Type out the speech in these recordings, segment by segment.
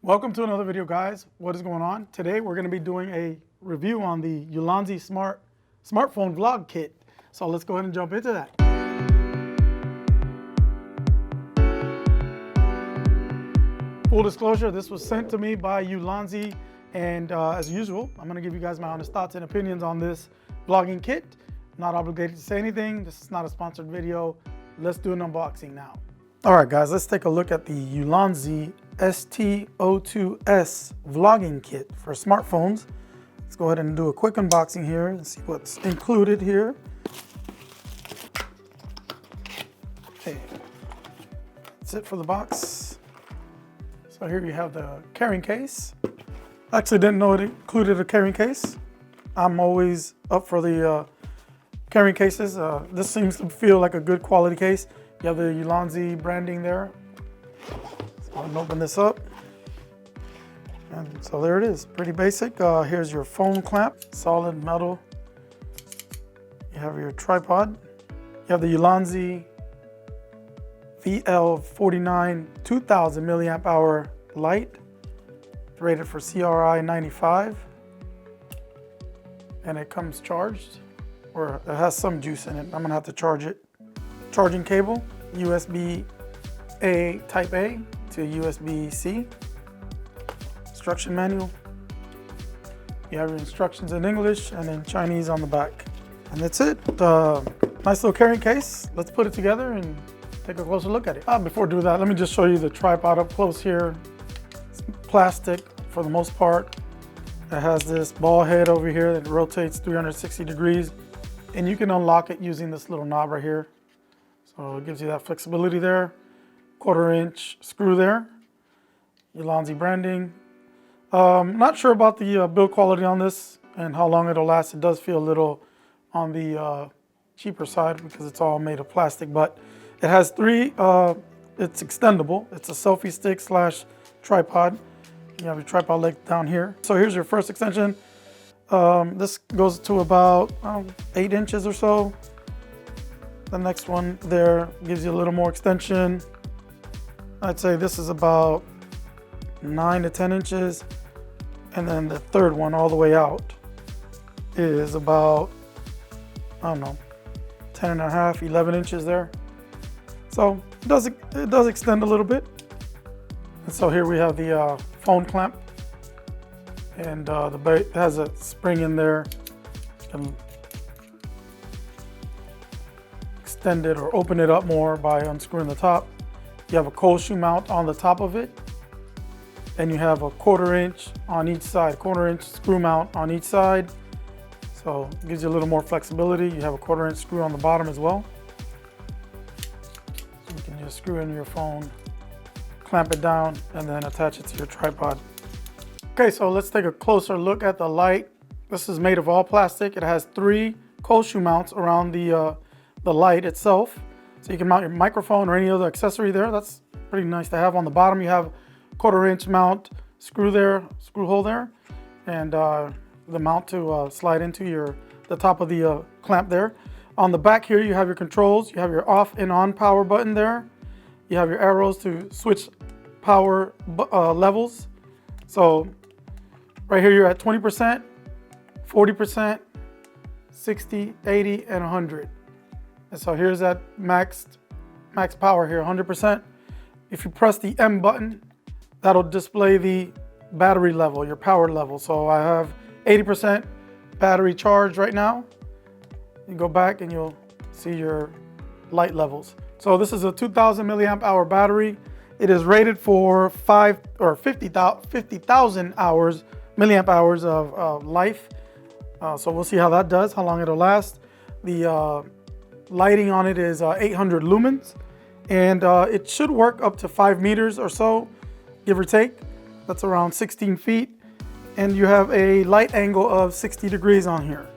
Welcome to another video, guys. What is going on? Today we're going to be doing a review on the Ulanzi Smartphone Vlog Kit. So let's go ahead and jump into that. Full disclosure, this was sent to me by Ulanzi, and as usual, I'm going to give you guys my honest thoughts and opinions on this vlogging kit. Not obligated to say anything. This is not a sponsored video. Let's do an unboxing now. All right, guys, let's take a look at the Ulanzi ST02S vlogging kit for smartphones. Let's go ahead and do a quick unboxing here and see what's included here. Okay, that's it for the box. So here you have the carrying case. I actually didn't know it included a carrying case. I'm always up for the carrying cases. This seems to feel like a good quality case. You have the Ulanzi branding there. So I'm gonna open this up. And so there it is, pretty basic. Here's your phone clamp, solid metal. You have your tripod. You have the Ulanzi VL49 2000 milliamp hour light, rated for CRI 95. And it comes charged, or it has some juice in it. I'm gonna have to charge it. Charging cable, USB-A Type A to USB-C. Instruction manual. You have your instructions in English and in Chinese on the back. And that's it. Nice little carrying case. Let's put it together and take a closer look at it. Before I do that, let me just show you the tripod up close here. It's plastic for the most part. It has this ball head over here that rotates 360 degrees. And you can unlock it using this little knob right here. So it gives you that flexibility there. 1/4 inch screw there. Ulanzi branding. Not sure about the build quality on this and how long it'll last. It does feel a little on the cheaper side because it's all made of plastic, but it has three, it's extendable. It's a selfie stick / tripod. You have your tripod leg down here. So here's your first extension. This goes to about 8 inches or so. The next one there gives you a little more extension. I'd say this is about 9 to 10 inches. And then the third one all the way out is about, I don't know, 10 and a half, 11 inches there. So it does extend a little bit. And so here we have the phone clamp. And it has a spring in there. You can extend it or open it up more by unscrewing the top. You have a cold shoe mount on the top of it. And you have a 1/4 inch on each side, 1/4 inch screw mount on each side. So it gives you a little more flexibility. You have a 1/4 inch screw on the bottom as well. So you can just screw in your phone, clamp it down, and then attach it to your tripod. Okay, so let's take a closer look at the light. This is made of all plastic. It has 3 cold shoe mounts around the light itself. So you can mount your microphone or any other accessory there. That's pretty nice to have. On the bottom, you have 1/4 inch mount screw there, screw hole there, and the mount to slide into the top of the clamp there. On the back here, you have your controls. You have your off and on power button there. You have your arrows to switch power levels. So right here, you're at 20%, 40%, 60, 80, and 100. And so here's that max power here, 100%. If you press the M button, that'll display the battery level, your power level. So I have 80% battery charge right now. You go back and you'll see your light levels. So this is a 2000 milliamp hour battery. It is rated for 50,000 milliamp hours of life. So we'll see how that does, how long it'll last. The lighting on it is 800 lumens, and it should work up to 5 meters or so, give or take. That's around 16 feet. And you have a light angle of 60 degrees on here.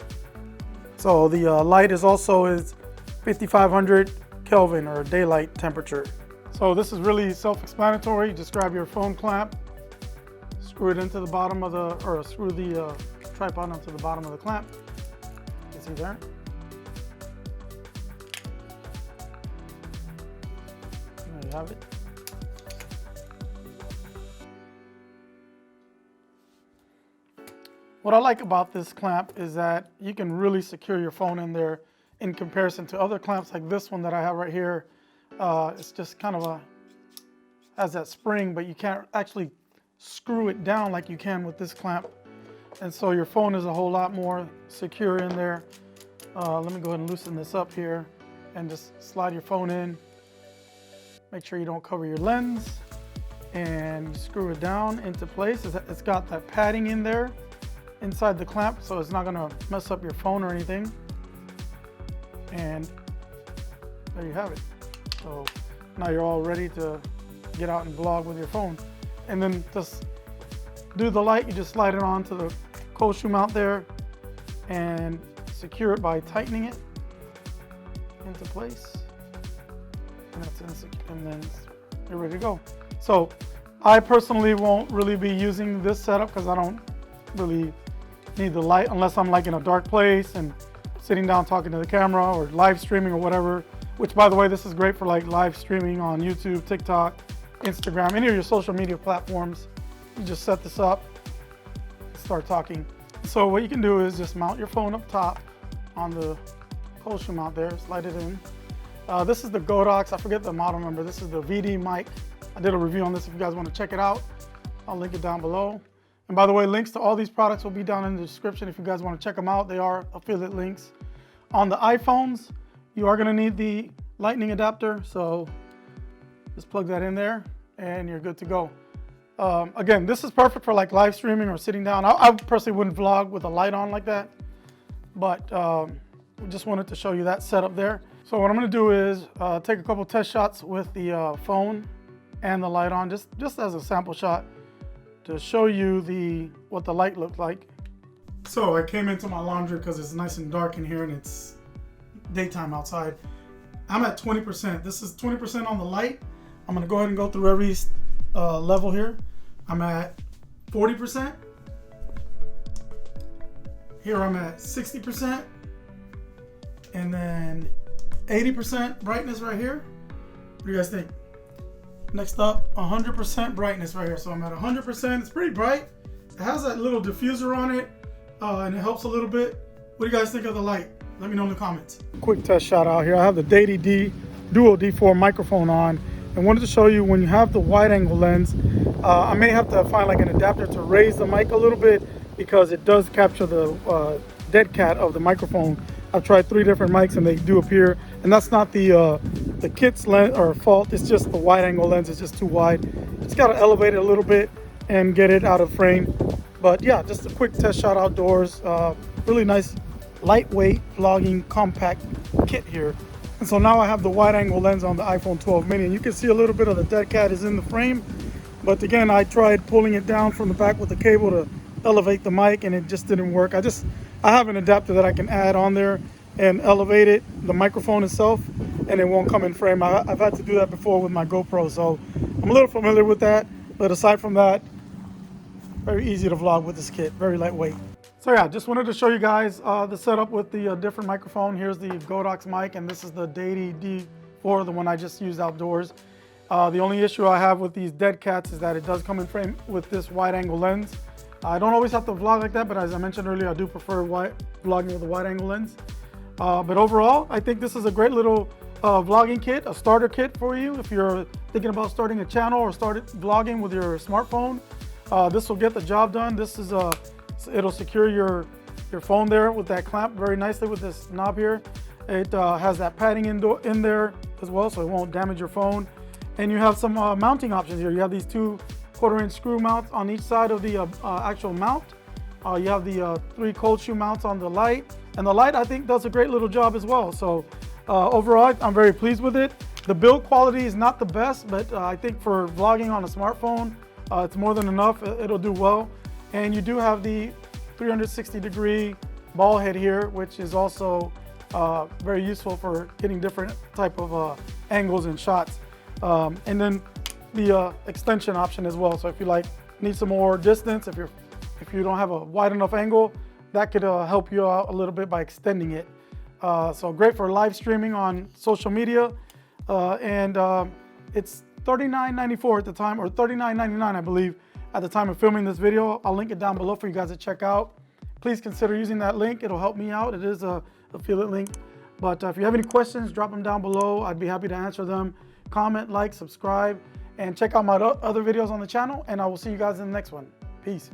So the light is 5500 Kelvin or daylight temperature. So this is really self-explanatory. You just grab your phone clamp, screw it into the bottom of screw the tripod onto the bottom of the clamp. You can see there. There you have it. What I like about this clamp is that you can really secure your phone in there in comparison to other clamps like this one that I have right here. It's just kind of has that spring, but you can't actually screw it down like you can with this clamp. And so your phone is a whole lot more secure in there. Let me go ahead and loosen this up here and just slide your phone in. Make sure you don't cover your lens and screw it down into place. It's got that padding in there inside the clamp, so it's not gonna mess up your phone or anything. And there you have it. So now you're all ready to get out and vlog with your phone. And then just do the light, you just slide it onto the cold shoe mount there and secure it by tightening it into place. And that's and then you're ready to go. So I personally won't really be using this setup because I don't really need the light unless I'm like in a dark place and sitting down talking to the camera or live streaming or whatever, which by the way, this is great for like live streaming on YouTube, TikTok, Instagram, any of your social media platforms. You just set this up, start talking. So what you can do is just mount your phone up top on the cold shoe mount there, slide it in. This is the Godox, I forget the model number. This is the VD mic. I did a review on this if you guys want to check it out. I'll link it down below. And by the way, links to all these products will be down in the description if you guys want to check them out. They are affiliate links. On the iPhones, you are going to need the lightning adapter. So just plug that in there and you're good to go. Again, this is perfect for like live streaming or sitting down. I personally wouldn't vlog with a light on like that, but we just wanted to show you that setup there. So what I'm going to do is take a couple test shots with the phone and the light on, just as a sample shot to show you what the light looked like. So I came into my laundry because it's nice and dark in here and it's daytime outside. I'm at 20%. This is 20% on the light. I'm going to go ahead and go through every level here. I'm at 40%. Here I'm at 60%. And then 80% brightness right here. What do you guys think? Next up, 100% brightness right here. So I'm at 100%. It's pretty bright. It has that little diffuser on it, and it helps a little bit. What do you guys think of the light? Let me know in the comments. Quick test shot out here. I have the Daddy Dual D4 microphone on, and wanted to show you when you have the wide angle lens, I may have to find like an adapter to raise the mic a little bit because it does capture the dead cat of the microphone. I've tried 3 different mics and they do appear, and that's not the kit's lens or fault. It's just the wide angle lens is just too wide. Just got to elevate it a little bit and get it out of frame. But yeah, just a quick test shot outdoors. Really nice lightweight vlogging compact kit here. And so now I have the wide angle lens on the iPhone 12 mini, and you can see a little bit of the dead cat is in the frame. But again, I tried pulling it down from the back with the cable to elevate the mic and it just didn't work. I have an adapter that I can add on there and elevate it, the microphone itself, and it won't come in frame. I've had to do that before with my GoPro, so I'm a little familiar with that. But aside from that, very easy to vlog with this kit, very lightweight. So yeah, just wanted to show you guys the setup with the different microphone. Here's the Godox mic, and this is the Daddy D4, the one I just used outdoors. The only issue I have with these dead cats is that it does come in frame with this wide angle lens. I don't always have to vlog like that, but as I mentioned earlier, I do prefer vlogging with a wide angle lens. But overall, I think this is a great little vlogging kit, a starter kit for you if you're thinking about starting a channel or start vlogging with your smartphone. This will get the job done. This is it'll secure your phone there with that clamp very nicely with this knob here. It has that padding in there as well, so it won't damage your phone. And you have some mounting options here. You have these 2 1/4-inch screw mounts on each side of the actual mount. You have the 3 cold shoe mounts on the light, and the light I think does a great little job as well. So overall, I'm very pleased with it. The build quality is not the best, but I think for vlogging on a smartphone, it's more than enough. It'll do well. And you do have the 360-degree ball head here, which is also very useful for getting different type of angles and shots. And then the extension option as well. So if you need some more distance, if you don't have a wide enough angle, that could help you out a little bit by extending it. So great for live streaming on social media. And it's $39.94 at the time, or $39.99 I believe at the time of filming this video. I'll link it down below for you guys to check out. please consider using that link. It'll help me out. It is a affiliate link. But if you have any questions, drop them down below. I'd be happy to answer them. Comment, like, subscribe, and check out my other videos on the channel. And I will see you guys in the next one. Peace.